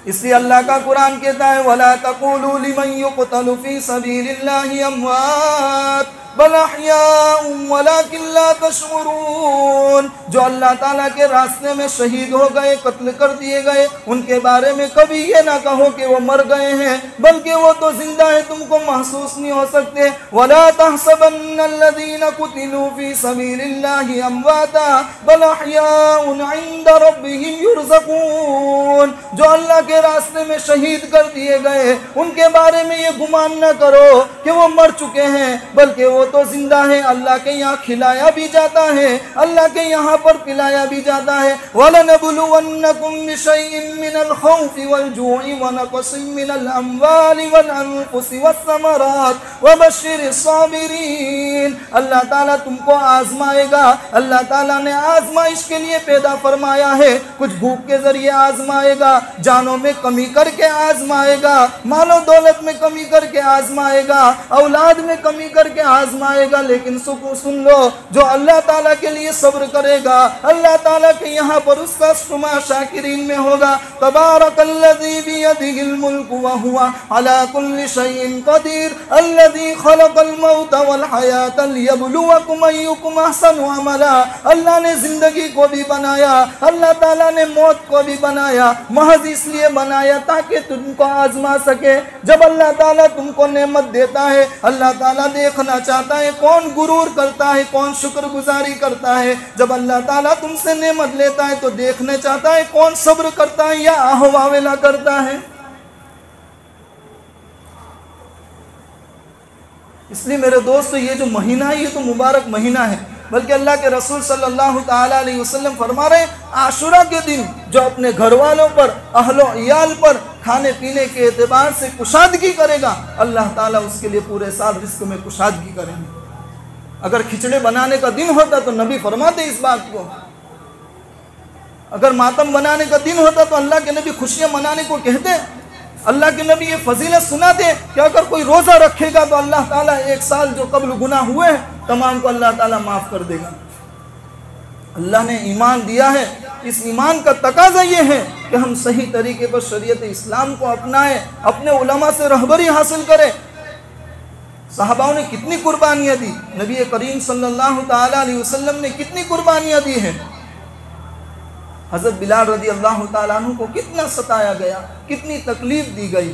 इसलिए अल्लाह का कुरान कहता है वला तक़ूलू लिमन युक़तलु फ़ी सबीलिल्लाहि अम्वात बल अहयाउन वलाकिन ला तशऊरून। जो अल्लाह ताला के रास्ते में शहीद हो गए, कत्ल कर दिए गए, उनके बारे में कभी ये ना कहो कि वो मर गए हैं, बल्कि वो तो जिंदा है, तुमको महसूस नहीं हो सकते। वला तहसबन्नल्लज़ीना कुतिलू फ़ी सबीलिल्लाहि अम्वाता बल अहयाउन इंदा रब्बिहिम युरज़क़ून। जो अल्लाह के रास्ते में शहीद कर दिए गए, उनके बारे में ये गुमान न करो कि वो मर चुके हैं, बल्कि वो तो जिंदा है। अल्लाह के यहाँ खिलाया भी जाता है, अल्लाह के यहाँ पर पिलाया भी जाता है। वलनबलुवन्नकुम बिशैइन मिनल खौफि वल जूइ व नक़सिम मिनल अम्वालि वल अनफुसि वस्समरात वबश्शिरिस साबिरीन। अल्लाह ताला तुमको आजमाएगा। अल्लाह ताला ने आजमाइश के लिए पैदा फरमाया है। कुछ भूख के जरिए आजमाएगा, जानों में कमी करके आजमाएगा, मालो दौलत में कमी करके आजमाएगा, औलाद में कमी करके आजमाएगा। लेकिन सुन लो, जो अल्लाह ताला के लिए सब्र करेगा, अल्लाह ताला के यहाँ पर उसका शुमार शाकिरीन में होगा। तबारकल्लज़ी बियदिहिल मुल्कु व हुवा अला कुल्लि शैइन कदीर अल्लज़ी खलक़ल मौत वल हयात लियब्लुवकुम अय्युकुम अहसनु अमला। अल्लाह ने जिंदगी को भी बनाया, अल्लाह ताला ने मौत को भी बनाया, महज इसलिए बनाया ताकि तुमको आजमा सके। जब अल्लाह ताला तुमको नेमत देता है, अल्लाह ताला देखना चाहता है कौन गुरूर करता है, कौन शुक्रगुजारी करता है। जब अल्लाह ताला तुमसे नेमत लेता है तो देखना चाहता है कौन सब्र करता है या आहवावेला करता है। इसलिए मेरे दोस्तों, ये जो महीना है ये तो मुबारक महीना है, बल्कि अल्लाह के रसूल सल्लल्लाहु ताला अलैहि वसल्लम फरमा रहे आशुरा के दिन जो अपने घर वालों पर, अहलो इयाल पर खाने पीने के एतबार से कुशादगी करेगा, अल्लाह ताला उसके लिए पूरे साल रिस्क में कुशादगी करेंगे। अगर खिचड़े बनाने का दिन होता तो नबी फरमाते इस बात को। अगर मातम बनाने का दिन होता तो अल्लाह के नबी खुशियां मनाने को कहते। अल्लाह के नबी ये फजीलत सुनाते कि अगर कोई रोज़ा रखेगा तो अल्लाह ताला एक साल जो कब्ल गुनाह हुए हैं तमाम को अल्लाह ताला माफ़ कर देगा। अल्लाह ने ईमान दिया है, इस ईमान का तकाजा ये है कि हम सही तरीके पर शरीयत इस्लाम को अपनाएं, अपने उलमा से रहबरी हासिल करें। सहाबाओं ने कितनी कुर्बानियाँ दी, नबी करीम सल्लल्लाहु ताला अलैहि वसल्लम ने कितनी कुर्बानियाँ दी हैं। हज़रत बिलाल रज़ी अल्लाह ताला अन्हु को कितना सताया गया, कितनी तकलीफ दी गई।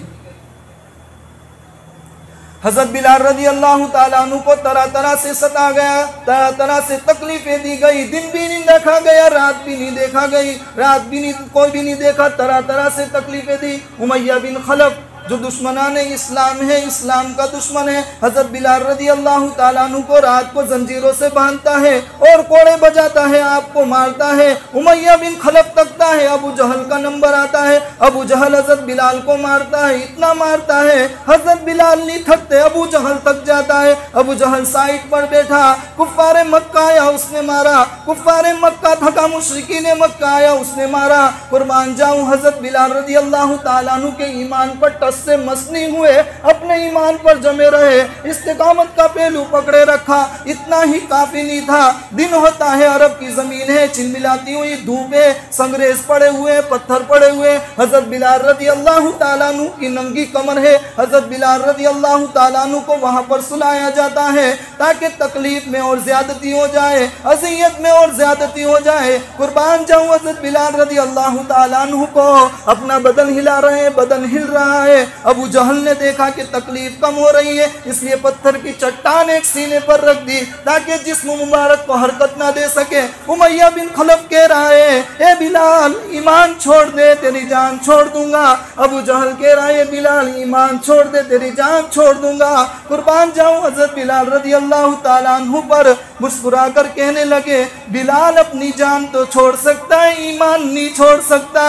हज़रत बिलाल रज़ी अल्लाह ताला अन्हु को तरह तरह से सता गया, तरह तरह से तकलीफें दी गई। दिन भी नहीं देखा गया, रात भी नहीं देखा गई, रात भी नहीं, कोई भी नहीं देखा, तरह तरह से तकलीफें दी। उमैया बिन खलफ जो दुश्मनाने इस्लाम है, इस्लाम का दुश्मन है, हज़रत बिलाल रज़ी अल्लाह ताला अन्हु को रात को जंजीरों से बांधता है और कोड़े बजाता है, आपको मारता है। उमैया बिन खलफ तकता है, अबू जहल का नंबर आता है, अबू जहल हज़रत बिलाल को मारता है, इतना मारता है हज़रत बिलाल नहीं थकते, अबू जहल तक जाता है। अबू जहल साइड पर बैठा, कुफ्फारे मक्का आया, उसने मारा, कुफ्फारे मक्का थका, मुशरिकीने मक्का आया, उसने मारा। कुर्बान जाऊं, हज़रत बिलाल रज़ी अल्लाह ताला अन्हु के ईमान पर से मसनी हुए, अपने ईमान पर जमे रहे, इस्तिकामत का पहलू पकड़े रखा। इतना ही काफी नहीं था, दिन होता है, अरब की जमीन है, चिलमिलाती हुई धूप है, संगरेज पड़े हुए, पत्थर पड़े हुए। हज़रत बिलाल रज़ी अल्लाह ताला अन्हु की नंगी कमर है, हज़रत बिलाल रज़ी अल्लाह ताला अन्हु को वहाँ पर सुलाया जाता है ताकि तकलीफ में और ज्यादती हो जाए, अज़ियत में और ज्यादती हो जाए। कुर्बान जाऊँ, हज़रत बिलाल रज़ी अल्लाह ताला अन्हु को अपना बदन हिला रहे हैं, बदन हिल रहा है। अबू जहल ने देखा कि तकलीफ कम हो रही है, इसलिए पत्थर की चट्टान एक सीने पर रख दी ताकि जिस्म मुबारक को हरकत ना दे सके। उमैया बिन खलफ कह रहा है, ए बिलाल ईमान छोड़ दे, तेरी जान छोड़ दूंगा। अबू जहल कह रहा है, बिलाल ईमान छोड़ दे, तेरी जान छोड़ दूंगा। कुर्बान जाऊं, हज़रत बिलाल रज़ी अल्लाह ताला अन्हु पर मुस्कुरा कर कहने लगे, बिलाल अपनी जान तो छोड़ सकता है, ईमान नहीं छोड़ सकता।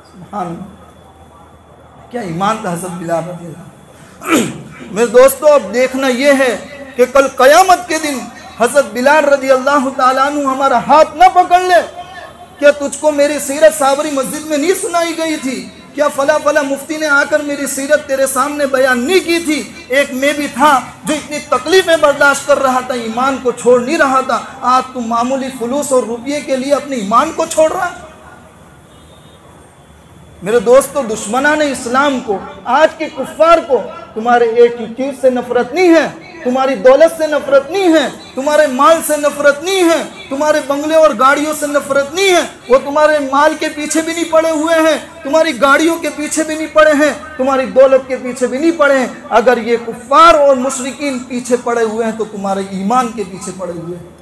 सुभान, क्या ईमान था हज़रत बिलाल रज़ी अल्लाह। मेरे दोस्तों, अब देखना यह है कि कल क़यामत के दिन हज़रत बिलाल रज़ी अल्लाह ताला अन्हु हमारा हाथ न पकड़ ले। क्या तुझको मेरी सीरत साबरी मस्जिद में नहीं सुनाई गई थी क्या फला फला मुफ्ती ने आकर मेरी सीरत तेरे सामने बयान नहीं की थी? एक मैं भी था जो इतनी तकलीफें बर्दाश्त कर रहा था, ईमान को छोड़ नहीं रहा था। आज तुम मामूली फुलूस और रुपये के लिए अपने ईमान को छोड़ रहा है। मेरे दोस्तों, दुश्मनान इस्लाम को, आज के कुफ्फार को तुम्हारे एक ही चीज से नफरत नहीं है, तुम्हारी दौलत से नफरत नहीं है, तुम्हारे माल से नफरत नहीं है, तुम्हारे बंगले और गाड़ियों से नफरत नहीं है। वो तुम्हारे माल के पीछे भी नहीं पड़े हुए हैं, तुम्हारी गाड़ियों के पीछे भी नहीं पड़े हैं, तुम्हारी दौलत के पीछे भी नहीं पड़े हैं। अगर ये कुफ्फार और मुशरिकीन पीछे पड़े हुए हैं तो तुम्हारे ईमान के पीछे पड़े हुए हैं।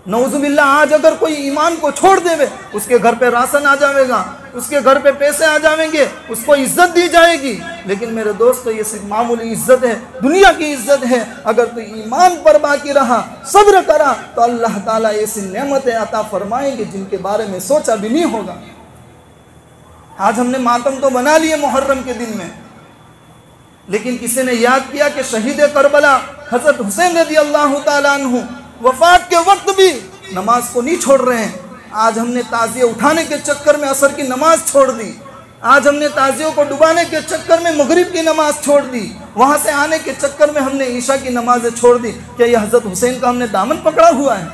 नौजुबिल्लाह, आज अगर कोई ईमान को छोड़ देवे, उसके घर पे राशन आ जाएगा, उसके घर पे पैसे आ जाएंगे, उसको इज्जत दी जाएगी। लेकिन मेरे दोस्तों, ये सिर्फ मामूली इज्जत है, दुनिया की इज्जत है। अगर तू ईमान पर बाकी रहा, सब्र करा, तो अल्लाह ताला ऐसी नेमतें अता फरमाएंगे जिनके बारे में सोचा भी नहीं होगा। आज हमने मातम तो बना लिए मुहर्रम के दिन में, लेकिन किसी ने याद किया कि शहीद करबला हजरत हुसैन रज़ी अल्लाह ताला अन्हु वफात के वक्त भी नमाज को नहीं छोड़ रहे हैं। आज हमने ताज़िए उठाने के चक्कर में असर की नमाज छोड़ दी, आज हमने ताज़ियों को डुबाने के चक्कर में मगरिब की नमाज छोड़ दी, वहाँ से आने के चक्कर में हमने ईशा की नमाजें छोड़ दी। क्या यह हज़रत हुसैन का हमने दामन पकड़ा हुआ है?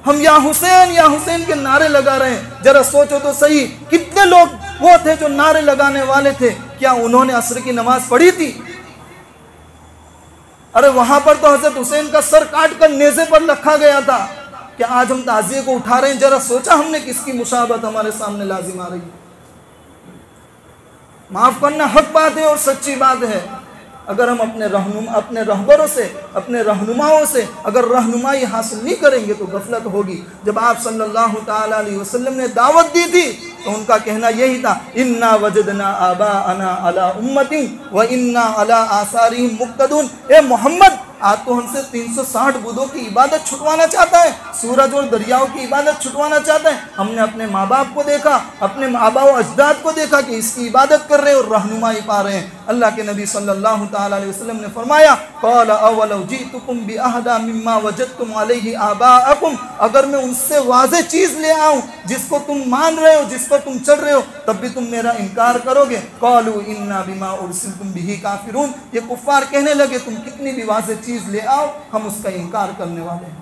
हम या हुसैन के नारे लगा रहे हैं। जरा सोचो तो सही, कितने लोग वो थे जो नारे लगाने वाले थे? क्या उन्होंने असर की नमाज पढ़ी थी? अरे वहां पर तो हजरत हुसैन का सर काट कर नेज़े पर रखा गया था। क्या आज हम ताज़िए को उठा रहे हैं? जरा सोचा हमने किसकी मुशाबत हमारे सामने लाजिम आ रही है? माफ करना हक बात है और सच्ची बात है। अगर हम अपने रहबरों से, अपने रहनुमाओं से अगर रहनुमाई हासिल नहीं करेंगे तो गफलत होगी। जब आप सल्लल्लाहु ताला अलैहि वसल्लम ने दावत दी थी तो उनका कहना यही था, इन्ना वजदना आबाअना अला उम्मती व इन्ना अला आसारिहिम मुक्तदून। ए मोहम्मद, आज तो हमसे 360 बुतों की इबादत छुटवाना चाहता है, सूरज और दरियाओं की इबादत छुटवाना चाहता है। हमने अपने माँ बाप को देखा, अपने आबा व अजदाद को देखा कि इसकी इबादत कर रहे हैं और रहनुमाई पा रहे हैं। अल्लाह के नबी सल्लल्लाहु ताला अलैहि वसल्लम ने फरमाया, क़ाल अवलौ जीतुकुम बिअहदा मिम्मा वजदतुम अलैहि आबाअकुम, अगर मैं उनसे वाज़ेह चीज़ ले आऊँ जिसको तुम मान रहे हो, जिसको तुम चल रहे हो, तब भी तुम मेरा इनकार करोगे। क़ालू इन्ना बिमा उरसिलतुम बिही काफिरून, ये कुफ्फार कहने लगे तुम कितनी भी वाज़ेह चीज़ ले आओ, हम उसका इनकार करने वाले हैं।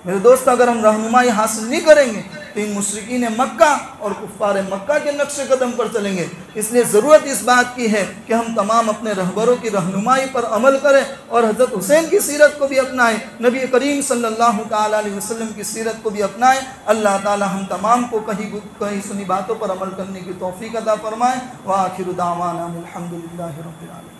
मेरे दोस्त, अगर हम रहनुमाई हासिल नहीं करेंगे तो इन मुशरिकीन मक्का और कुफ्फार मक्का के नक्शे कदम पर चलेंगे। इसलिए ज़रूरत इस बात की है कि हम तमाम अपने रहबरों की रहनुमाई पर अमल करें और हज़रत हुसैन की सीरत को भी अपनाएं, नबी करीम सल्लल्लाहु ताला अलैहि वसल्लम की सीरत को भी अपनाएं। अल्लाह ताला हम तमाम को कहीं सुनी बातों पर अमल करने की तौफीक अता फरमाएं। व आखिरु दावाना अनिल हम्दुलिल्लाहि रब्बिल आलमीन।